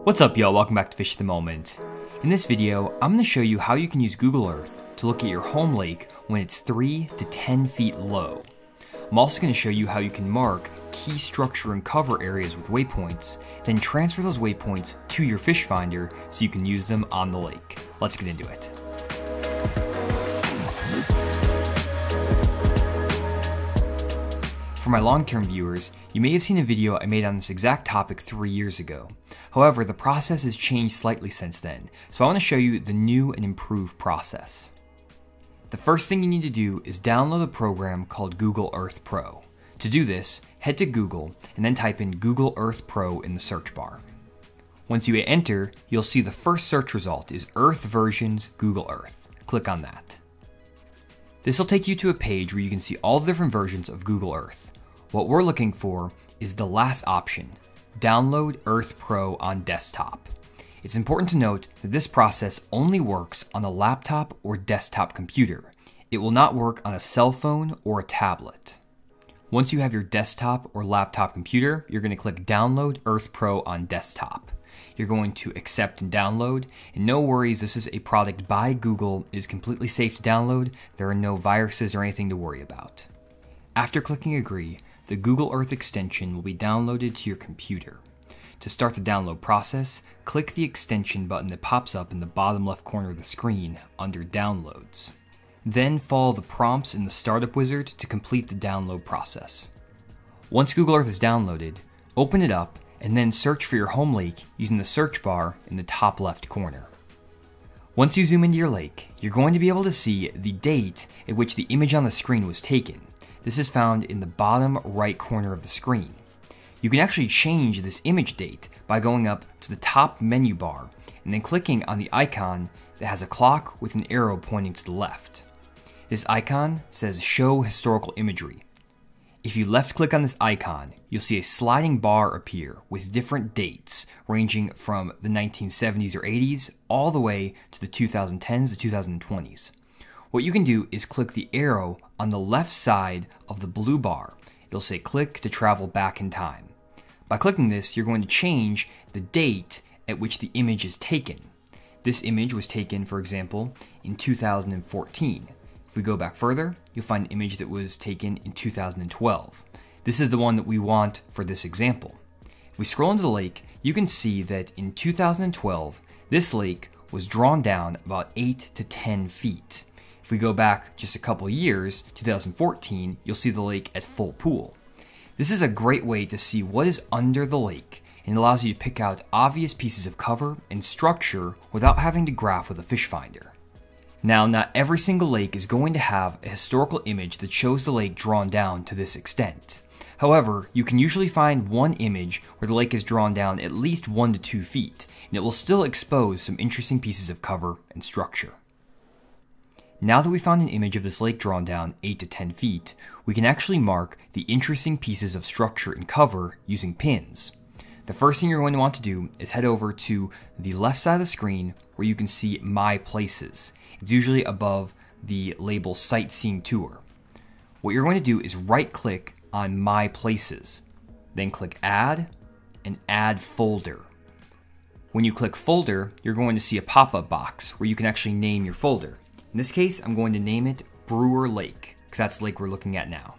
What's up, y'all? Welcome back to Fish the Moment. In this video, I'm going to show you how you can use Google Earth to look at your home lake when it's 3 to 10 feet low. I'm also going to show you how you can mark key structure and cover areas with waypoints, then transfer those waypoints to your fish finder so you can use them on the lake. Let's get into it. For my long-term viewers, you may have seen a video I made on this exact topic 3 years ago. However, the process has changed slightly since then, so I want to show you the new and improved process. The first thing you need to do is download a program called Google Earth Pro. To do this, head to Google and then type in Google Earth Pro in the search bar. Once you hit enter, you'll see the first search result is Earth Versions Google Earth. Click on that. This will take you to a page where you can see all the different versions of Google Earth. What we're looking for is the last option, Download Earth Pro on desktop. It's important to note that this process only works on a laptop or desktop computer. It will not work on a cell phone or a tablet. Once you have your desktop or laptop computer, you're going to click Download Earth Pro on desktop. You're going to accept and download, and no worries, this is a product by Google. It is completely safe to download. There are no viruses or anything to worry about. After clicking agree, the Google Earth extension will be downloaded to your computer. To start the download process, click the extension button that pops up in the bottom left corner of the screen under Downloads. Then follow the prompts in the startup wizard to complete the download process. Once Google Earth is downloaded, open it up and then search for your home lake using the search bar in the top left corner. Once you zoom into your lake, you're going to be able to see the date at which the image on the screen was taken. This is found in the bottom right corner of the screen. You can actually change this image date by going up to the top menu bar and then clicking on the icon that has a clock with an arrow pointing to the left. This icon says Show Historical Imagery. If you left click on this icon, you'll see a sliding bar appear with different dates ranging from the 1970s or 80s all the way to the 2010s to 2020s. What you can do is click the arrow on the left side of the blue bar. It'll say click to travel back in time. By clicking this, you're going to change the date at which the image is taken. This image was taken, for example, in 2014. If we go back further, you'll find an image that was taken in 2012. This is the one that we want for this example. If we scroll into the lake, you can see that in 2012, this lake was drawn down about 8 to 10 feet. If we go back just a couple years, 2014, you'll see the lake at full pool. This is a great way to see what is under the lake and allows you to pick out obvious pieces of cover and structure without having to graph with a fish finder. Now, not every single lake is going to have a historical image that shows the lake drawn down to this extent. However, you can usually find one image where the lake is drawn down at least 1 to 2 feet, and it will still expose some interesting pieces of cover and structure. Now that we found an image of this lake drawn down 8 to 10 feet, we can actually mark the interesting pieces of structure and cover using pins. The first thing you're going to want to do is head over to the left side of the screen where you can see My Places. It's usually above the label Sightseeing Tour. What you're going to do is right-click on My Places, then click Add and Add Folder. When you click Folder, you're going to see a pop-up box where you can actually name your folder. In this case, I'm going to name it Brewer Lake, because that's the lake we're looking at now.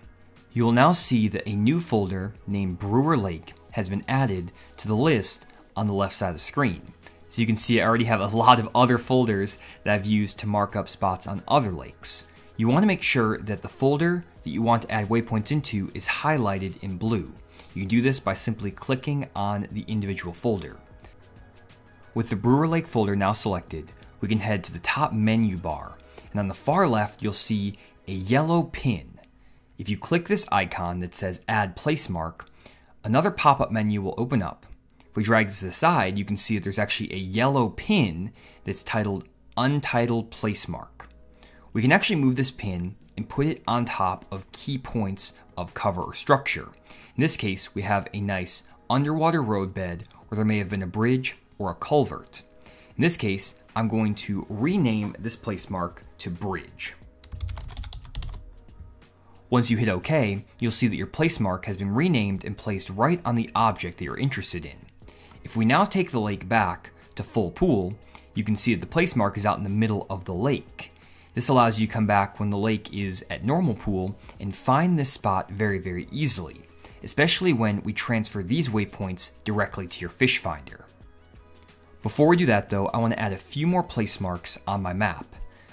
You will now see that a new folder named Brewer Lake has been added to the list on the left side of the screen. So you can see I already have a lot of other folders that I've used to mark up spots on other lakes. You want to make sure that the folder that you want to add waypoints into is highlighted in blue. You can do this by simply clicking on the individual folder. With the Brewer Lake folder now selected, we can head to the top menu bar, and on the far left you'll see a yellow pin. If you click this icon that says Add Placemark, another pop-up menu will open up. If we drag this aside, you can see that there's actually a yellow pin that's titled Untitled Placemark. We can actually move this pin and put it on top of key points of cover or structure. In this case, we have a nice underwater roadbed where there may have been a bridge or a culvert. In this case, I'm going to rename this placemark to Bridge. Once you hit OK, you'll see that your placemark has been renamed and placed right on the object that you're interested in. If we now take the lake back to full pool, you can see that the place mark is out in the middle of the lake. This allows you to come back when the lake is at normal pool and find this spot very, very easily, especially when we transfer these waypoints directly to your fish finder. Before we do that though, I want to add a few more place marks on my map.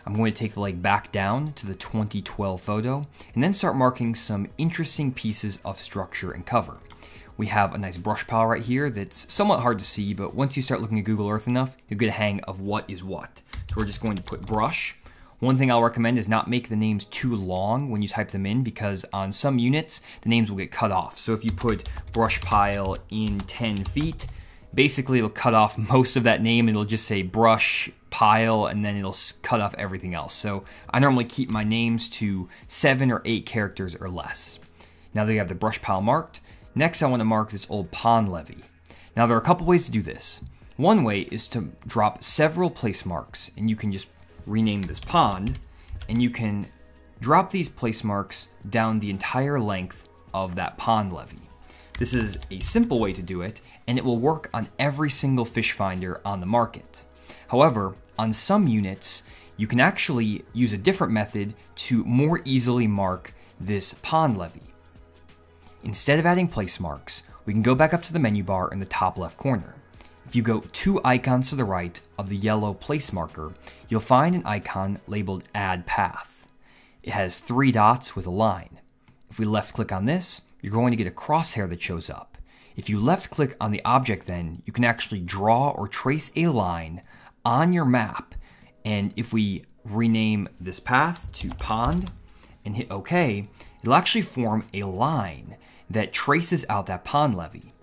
I'm going to take the lake back down to the 2012 photo and then start marking some interesting pieces of structure and cover. We have a nice brush pile right here that's somewhat hard to see, but once you start looking at Google Earth enough, you'll get a hang of what is what. So we're just going to put brush. One thing I'll recommend is not make the names too long when you type them in, because on some units, the names will get cut off. So if you put brush pile in 10 feet, basically it'll cut off most of that name and it'll just say brush pile and then it'll cut off everything else. So I normally keep my names to 7 or 8 characters or less. Now that we have the brush pile marked, next I want to mark this old pond levee. Now there are a couple ways to do this. One way is to drop several place marks, and you can just rename this pond, and you can drop these place marks down the entire length of that pond levee. This is a simple way to do it, and it will work on every single fish finder on the market. However, on some units, you can actually use a different method to more easily mark this pond levee. Instead of adding place marks, we can go back up to the menu bar in the top left corner. If you go 2 icons to the right of the yellow place marker, you'll find an icon labeled Add Path. It has 3 dots with a line. If we left click on this, you're going to get a crosshair that shows up. If you left click on the object then, you can actually draw or trace a line on your map. And if we rename this path to pond and hit OK, it'll actually form a line that traces out that pond levee.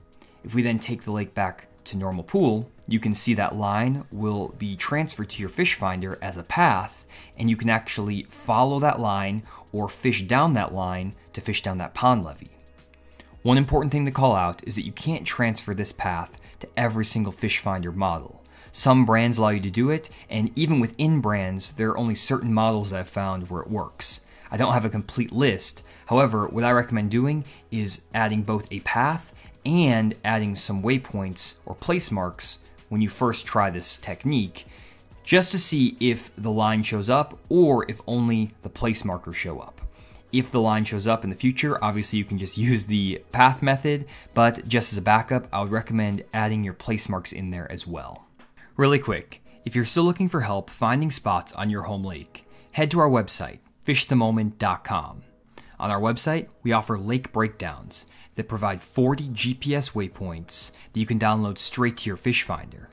If we then take the lake back to normal pool, you can see that line will be transferred to your fish finder as a path, and you can actually follow that line or fish down that line to fish down that pond levee. One important thing to call out is that you can't transfer this path to every single fish finder model. Some brands allow you to do it, and even within brands, there are only certain models that I've found where it works. I don't have a complete list. However, what I recommend doing is adding both a path and adding some waypoints or place marks when you first try this technique, just to see if the line shows up or if only the place markers show up. If the line shows up in the future, obviously you can just use the path method, but just as a backup, I would recommend adding your place marks in there as well. Really quick, if you're still looking for help finding spots on your home lake, head to our website, fishthemoment.com. On our website, we offer lake breakdowns that provide 40 GPS waypoints that you can download straight to your fish finder.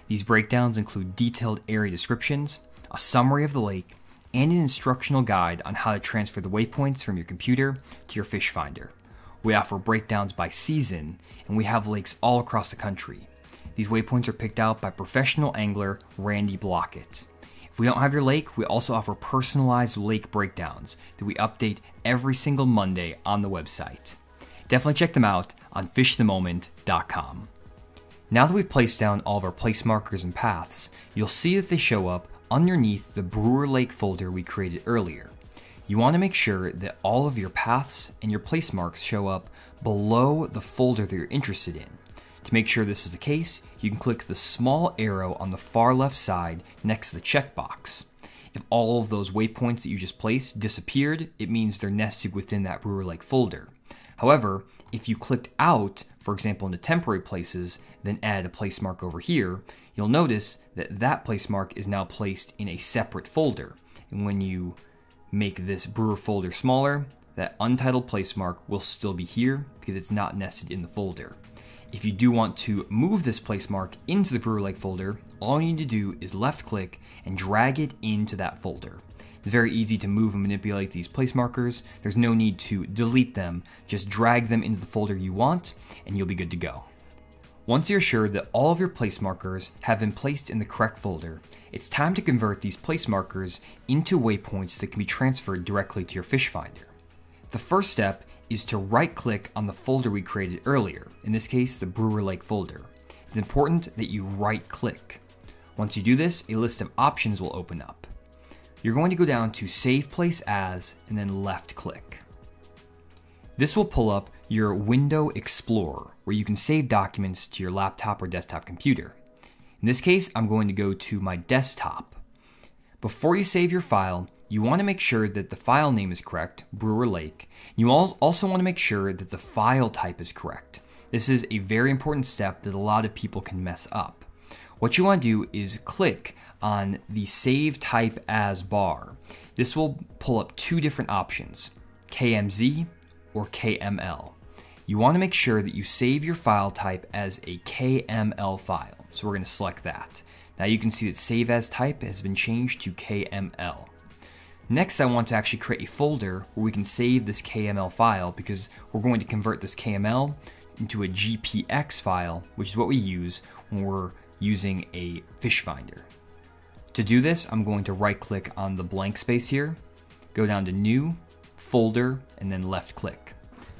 These breakdowns include detailed area descriptions, a summary of the lake, and an instructional guide on how to transfer the waypoints from your computer to your fish finder. We offer breakdowns by season, and we have lakes all across the country. These waypoints are picked out by professional angler Randy Blockett. If we don't have your lake, we also offer personalized lake breakdowns that we update every single Monday on the website. Definitely check them out on fishthemoment.com. Now that we've placed down all of our place markers and paths, you'll see that they show up underneath the Brewer Lake folder we created earlier. You want to make sure that all of your paths and your place marks show up below the folder that you're interested in. To make sure this is the case, you can click the small arrow on the far left side next to the checkbox. If all of those waypoints that you just placed disappeared, it means they're nested within that Brewer Lake folder. However, if you clicked out, for example, into temporary places, then add a place mark over here, you'll notice that that place mark is now placed in a separate folder. And when you make this Brewer folder smaller, that untitled place mark will still be here because it's not nested in the folder. If you do want to move this place mark into the Brewer Lake folder, all you need to do is left click and drag it into that folder. It's very easy to move and manipulate these place markers. There's no need to delete them. Just drag them into the folder you want and you'll be good to go. Once you're sure that all of your place markers have been placed in the correct folder, it's time to convert these place markers into waypoints that can be transferred directly to your fish finder. The first step is to right-click on the folder we created earlier, in this case the Brewer Lake folder. It's important that you right-click. Once you do this, a list of options will open up. You're going to go down to Save Place As and then left-click. This will pull up your Window Explorer, where you can save documents to your laptop or desktop computer. In this case, I'm going to go to my desktop. Before you save your file, you want to make sure that the file name is correct, Brewer Lake. You also want to make sure that the file type is correct. This is a very important step that a lot of people can mess up. What you want to do is click on the Save Type As bar. This will pull up two different options, KMZ or KML. You want to make sure that you save your file type as a KML file. So we're going to select that. Now you can see that Save As Type has been changed to KML. Next, I want to actually create a folder where we can save this KML file because we're going to convert this KML into a GPX file, which is what we use when we're using a fish finder. To do this, I'm going to right-click on the blank space here, go down to New, Folder, and then left-click.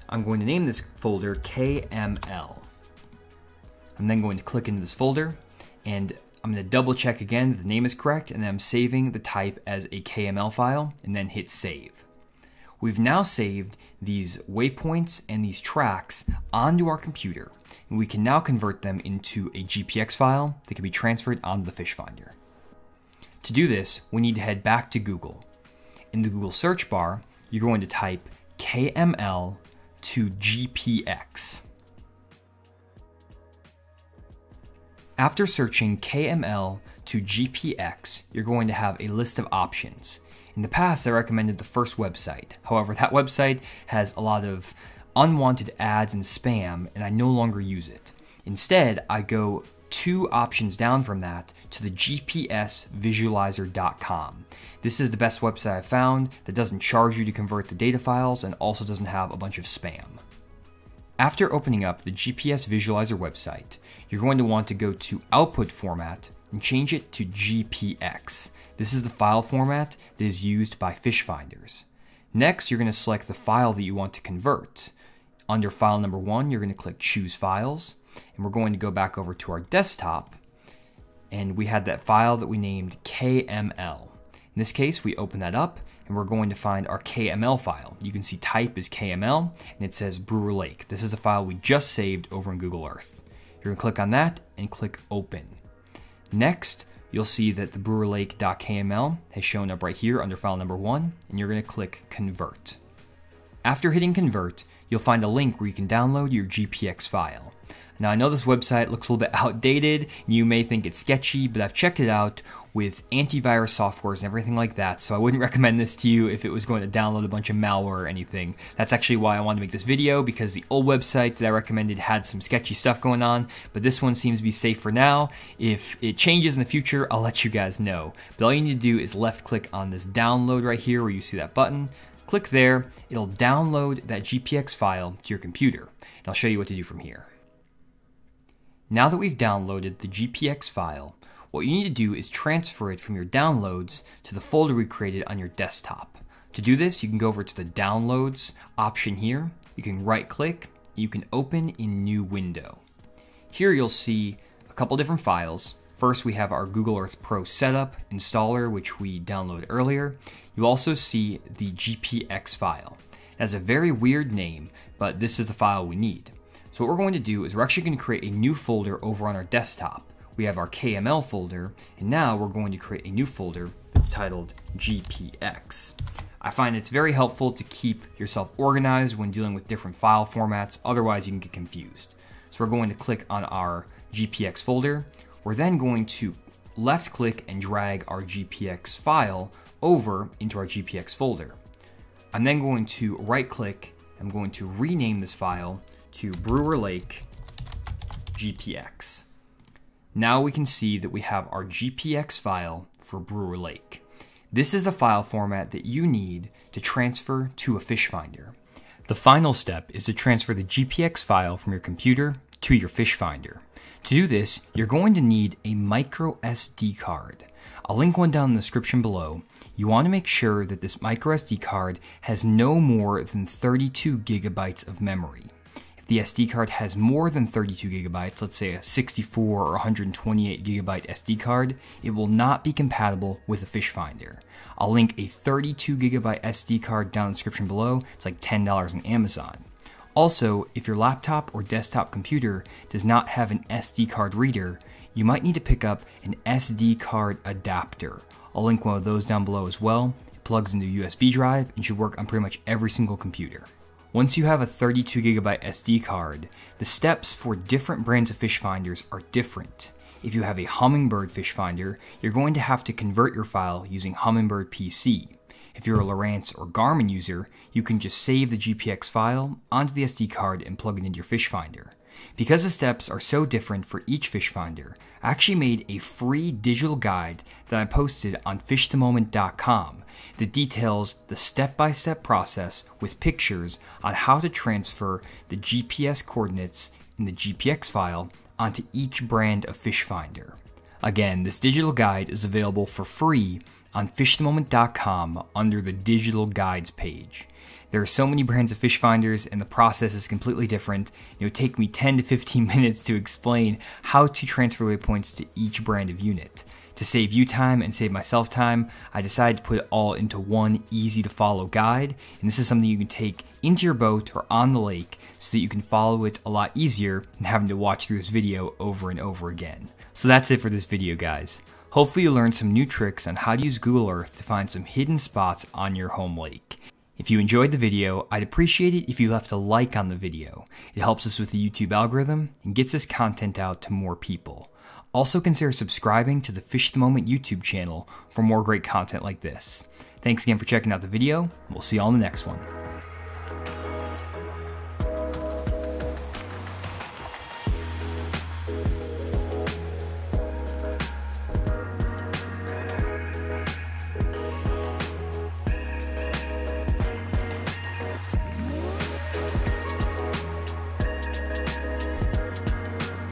I'm going to name this folder KML. I'm then going to click into this folder, and I'm going to double-check again that the name is correct, and then I'm saving the type as a KML file, and then hit Save. We've now saved these waypoints and these tracks onto our computer, and we can now convert them into a GPX file that can be transferred onto the fish finder. To do this, we need to head back to Google. In the Google search bar, you're going to type KML to GPX. After searching KML to GPX, you're going to have a list of options. In the past, I recommended the first website. However, that website has a lot of unwanted ads and spam, and I no longer use it. Instead, I go two options down from that to the gpsvisualizer.com. This is the best website I've found that doesn't charge you to convert the data files and also doesn't have a bunch of spam. After opening up the GPS Visualizer website, you're going to want to go to Output Format and change it to GPX. This is the file format that is used by fish finders. Next, you're going to select the file that you want to convert. Under file number 1, you're going to click Choose Files, and we're going to go back over to our desktop, and we had that file that we named KML. In this case, we open that up, and we're going to find our KML file. You can see type is KML, and it says Brewer Lake. This is a file we just saved over in Google Earth. You're going to click on that and click Open. Next, you'll see that the brewerlake.kml has shown up right here under file number 1, and you're going to click Convert. After hitting Convert, you'll find a link where you can download your GPX file. Now, I know this website looks a little bit outdated, and you may think it's sketchy, but I've checked it out with antivirus softwares and everything like that, so I wouldn't recommend this to you if it was going to download a bunch of malware or anything. That's actually why I wanted to make this video, because the old website that I recommended had some sketchy stuff going on, but this one seems to be safe for now. If it changes in the future, I'll let you guys know. But all you need to do is left-click on this download right here where you see that button. Click there, it'll download that GPX file to your computer, and I'll show you what to do from here. Now that we've downloaded the GPX file, what you need to do is transfer it from your downloads to the folder we created on your desktop. To do this, you can go over to the Downloads option here. You can right-click, you can open in New Window. Here you'll see a couple different files. First, we have our Google Earth Pro Setup installer, which we downloaded earlier. You also see the GPX file. It has a very weird name, but this is the file we need. So what we're going to do is we're actually going to create a new folder over on our desktop. We have our KML folder, and now we're going to create a new folder that's titled GPX. I find it's very helpful to keep yourself organized when dealing with different file formats, otherwise you can get confused. So we're going to click on our GPX folder. We're then going to left click and drag our GPX file over into our GPX folder. I'm then going to right click, I'm going to rename this file to Brewer Lake GPX. Now we can see that we have our GPX file for Brewer Lake. This is the file format that you need to transfer to a fish finder. The final step is to transfer the GPX file from your computer to your fish finder. To do this, you're going to need a microSD card. I'll link one down in the description below. You want to make sure that this microSD card has no more than 32 gigabytes of memory. If the SD card has more than 32 gigabytes, let's say a 64 or 128 gigabyte SD card, it will not be compatible with a fish finder. I'll link a 32 gigabyte SD card down in the description below. It's like $10 on Amazon. Also, if your laptop or desktop computer does not have an SD card reader, you might need to pick up an SD card adapter. I'll link one of those down below as well. It plugs into a USB drive and should work on pretty much every single computer. Once you have a 32GB SD card, the steps for different brands of fish finders are different. If you have a Hummingbird fish finder, you're going to have to convert your file using Hummingbird PC. If you're a Lowrance or Garmin user, you can just save the GPX file onto the SD card and plug it into your fish finder. Because the steps are so different for each fish finder, I actually made a free digital guide that I posted on fishthemoment.com that details the step-by-step process with pictures on how to transfer the GPS coordinates in the GPX file onto each brand of fish finder. Again, this digital guide is available for free on fishthemoment.com under the digital guides page. There are so many brands of fish finders and the process is completely different. It would take me 10 to 15 minutes to explain how to transfer waypoints to each brand of unit. To save you time and save myself time, I decided to put it all into one easy to follow guide, and this is something you can take into your boat or on the lake so that you can follow it a lot easier than having to watch through this video over and over again. So that's it for this video, guys. Hopefully you learned some new tricks on how to use Google Earth to find some hidden spots on your home lake. If you enjoyed the video, I'd appreciate it if you left a like on the video. It helps us with the YouTube algorithm and gets this content out to more people. Also consider subscribing to the Fish the Moment YouTube channel for more great content like this. Thanks again for checking out the video, and we'll see you all in the next one.